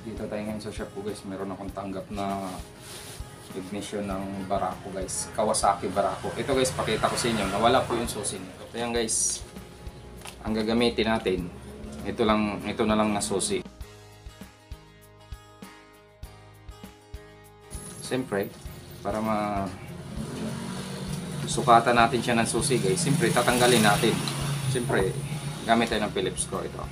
Dito tayo ngayon sa shop ko guys, meron akong tanggap na ignition ng Barako guys, Kawasaki Barako. Ito guys, pakita ko sa inyo, nawala po yung susi nito. Kaya guys, ang gagamitin natin, ito na lang na susi. Siyempre, para sukatan natin siya ng susi guys, siyempre tatanggalin natin. Siyempre, gamit tayo ng Phillips screw ito.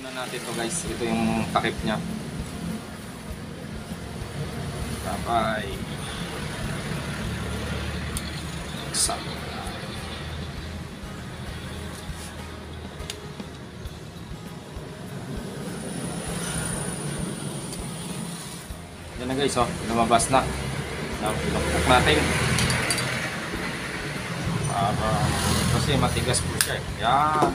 Muna natin to guys, ito yung takip niya. Tapay sakto. Yan na guys, oh, lumabas na. Ilokok natin kasi matigas po siya. Yan.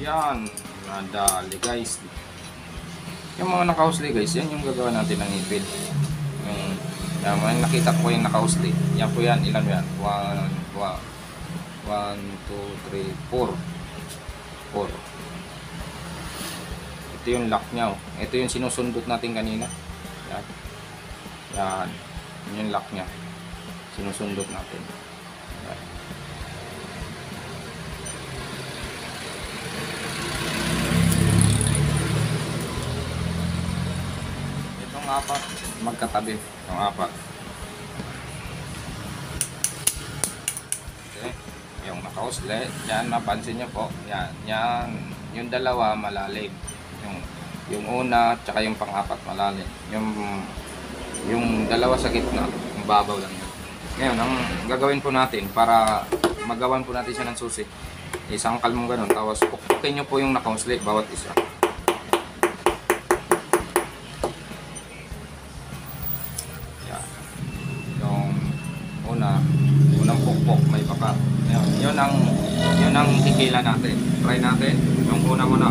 Yan, nadali guys. Yung mga naka-housely guys, yan yung gagawa natin ng ipid. Yung nakita ko yung naka-housely. Yan po yan, ilan yan? 1, 2, 3, 4. 4. Ito yung lock nya. Oh. Ito yung sinusundot natin kanina. Yan. Yan. Yan yung lock nya. Sinusundot natin. Yan. Apat, magkatabi yung apat. Okay. Yung naka-housely, yan, napansin nyo po, yan, yung dalawa malalim, yung una tsaka yung pang-apat malalim, yung dalawa sa gitna, yung babaw lang yun. Ngayon, ang gagawin po natin para magawan po natin siya ng susi, isang kalmong ganun, tapos pukpukin nyo po yung naka-housely bawat isa. Unang pukpok may baka. Yun ang kikila natin. Try natin. Yung una muna.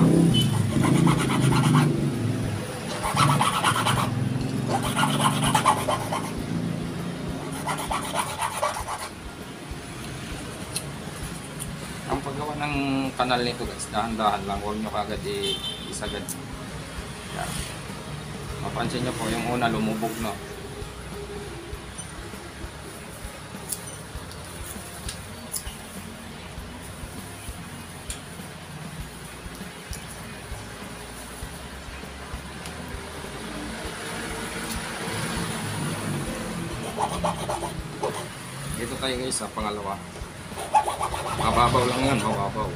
Ang paggawa ng kanal nito guys, dahan-dahan lang. Huwag nyo kagad isagad. Yan. Mapansin nyo po yung una lumubog na. Dito tayo guys sa pangalawa. Mababaw lang yan, mababaw.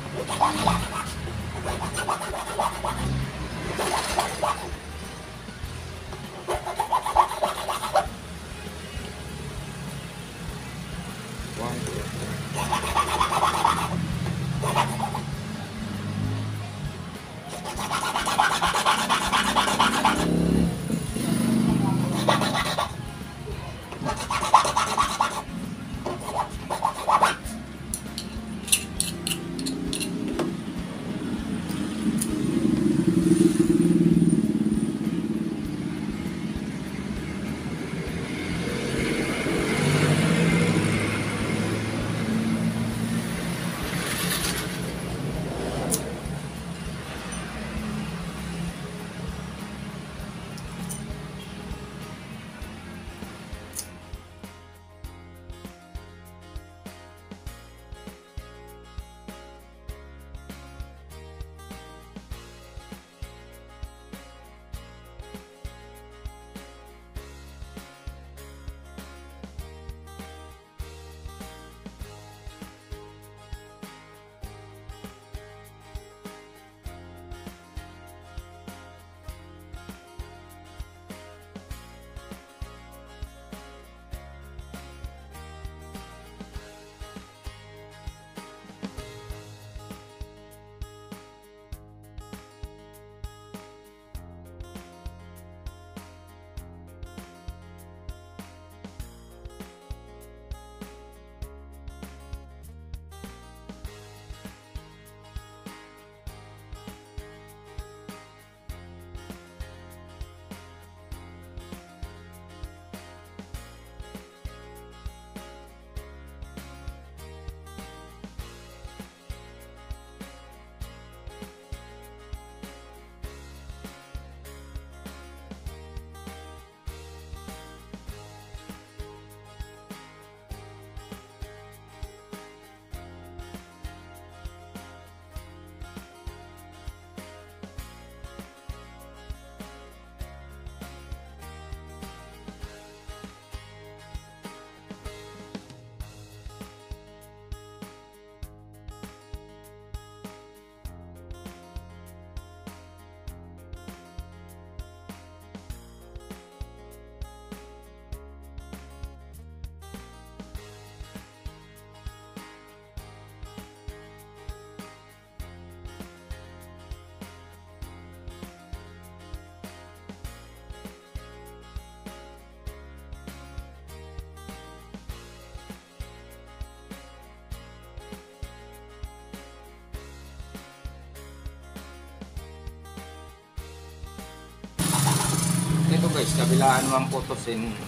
guys, kabilaan naman po to,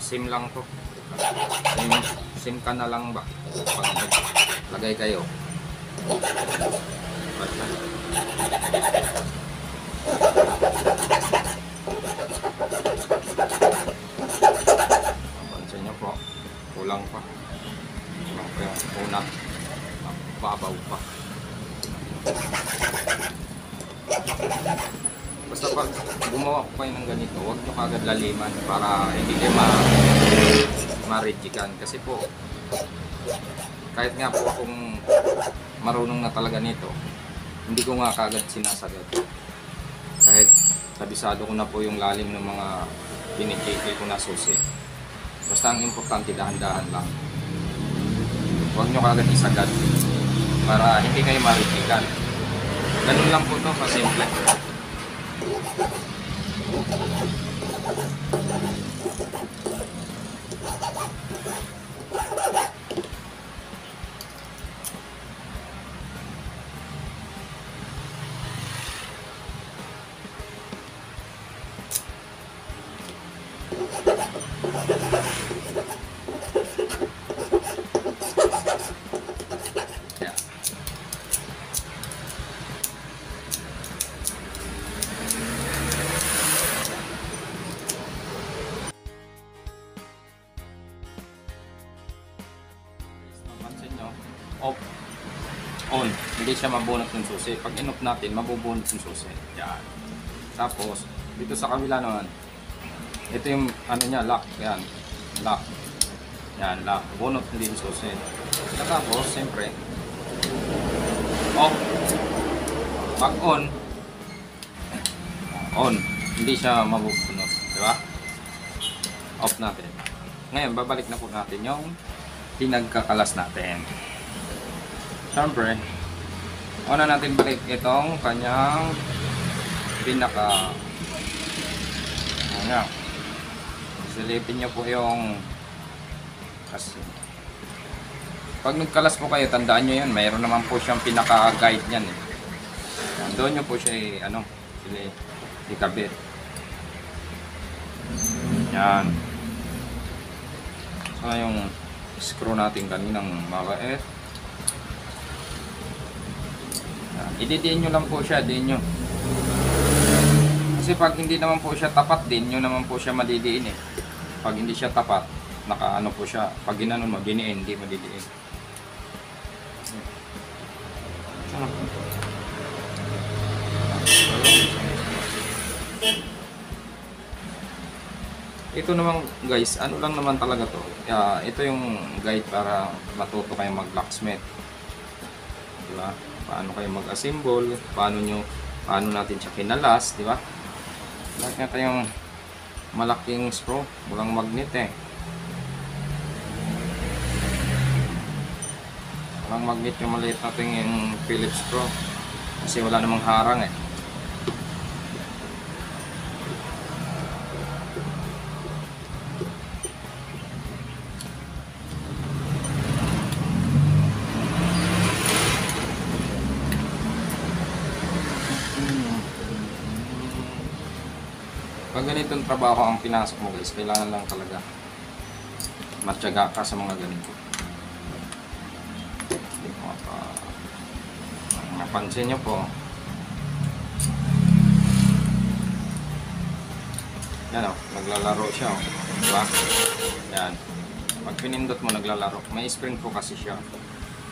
sim lang to. Sim ka na lang ba? Pag lagay kayo. Basta. Pansin nyo po, kulang pa. Kulang pa yung una. Babaw pa. Basta pag gumawa ko kayo ng ganito, huwag nyo kagad laliman para hindi kayo ma-rigikan. Kasi po, kahit nga po akong marunong na talaga nito, hindi ko nga kagad sinasagad. Kahit kabisado ko na po yung lalim ng mga pinikikil ko na susi. Basta ang importante, dahan-dahan lang. Huwag nyo kagad isagad para hindi kayo ma-rigikan. Ganun lang po ito, kasimple. Off, on, hindi siya mabunot ng susi. Pag in-off natin, mabubunot yung susi. Yan. Tapos, dito sa kabila naman, ito yung ano niya, lock. Yan, lock. Yan, lock. Bunot hindi yung susi. Tapos, siyempre, off. Pag on, hindi siya mabubunot. Diba? Off natin. Ngayon, babalik na po natin yung pinagkakalas natin. Siyempre, una natin balik itong kanyang pinaka ano, silipin nyo po yung kasi pag nagkalas po kayo, tandaan nyo yan, mayroon naman po siyang pinaka guide nyan eh. Doon nyo po siya ano, ikabit yan. So yung screw natin kaninang mabait, ididiin nyo lang po siya, diin nyo. Kasi pag hindi naman po siya tapat, din nyo naman po siya madidiin eh. Pag hindi siya tapat, nakaano po siya. Pag ginanon mo, diniin, hindi madidiin. Ito naman guys, ano lang naman talaga to. Ito yung guide para matuto kayo mag-locksmith. Diba? Paano kayo mag-assemble, paano natin siya kinalas, di ba? Lahat nga tayong malaking screw, walang magnet eh. Walang magnet yung maliit natin yung Phillips screw kasi wala namang harang eh. Pag ganitong trabaho ang pinasok mo guys, kailangan lang talaga matyaga ka sa mga ganito. Napansin nyo po, yan o, naglalaro siya o, diba? Yan, pag pinindot mo naglalaro, may spring po kasi siya,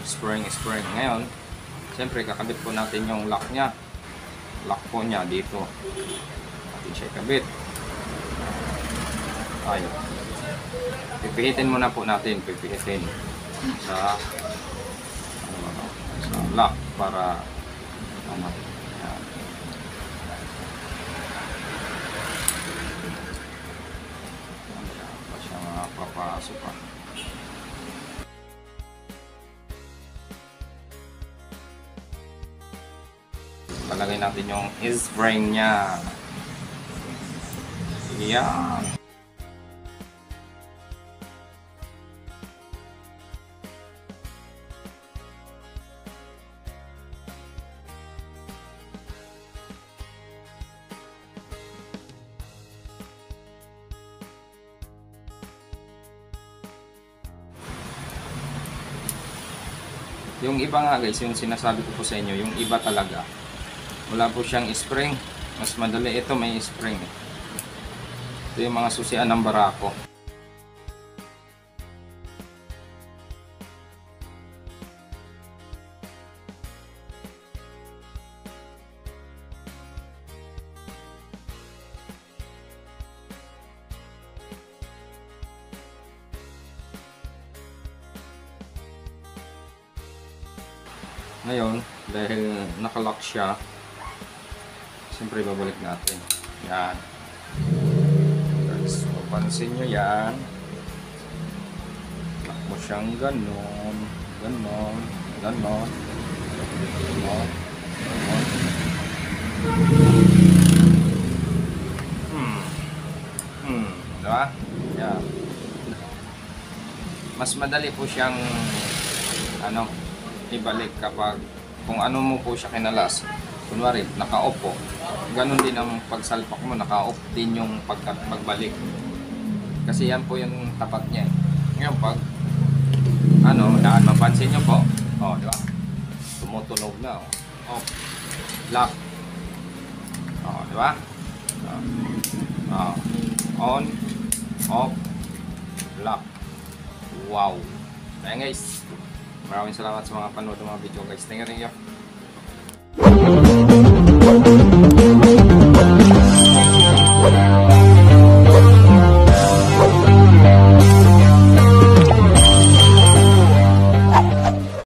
spring. Ngayon, siyempre kakabit po natin yung lock nya, lock po nya dito. Siya kabit. Ayun. Pipihitin muna po natin, pipihitin sa lock para ano. Yan. Pa siya mapapasok pa. Palagay natin yung spring niya. Yan. Yung iba nga guys, yung sinasabi ko po sa inyo, yung iba talaga, wala po siyang spring. Mas madali. Ito may spring. Ito yung mga susian ng barako. Ngayon, dahil nakalock siya, siyempre babalik natin. Yan. Guys, papansin nyo yan. Lock mo siyang ganon, ganon, ganon, ganon, ganon. Diba? Yan. Mas madali po siyang ibalik kapag kung ano mo po siya kinalas. Kunwari, naka-off po. Ganon din ang pagsalpak mo, naka-off din yung pagbalik. Kasi yan po yung tapat niya. Ngayon pag mapansin nyo po, di ba? Tumutunog na, off, lock. Di ba? On, off, lock. Wow. Kaya guys, maraming salamat sa mga panood ng mga video guys. Thank you.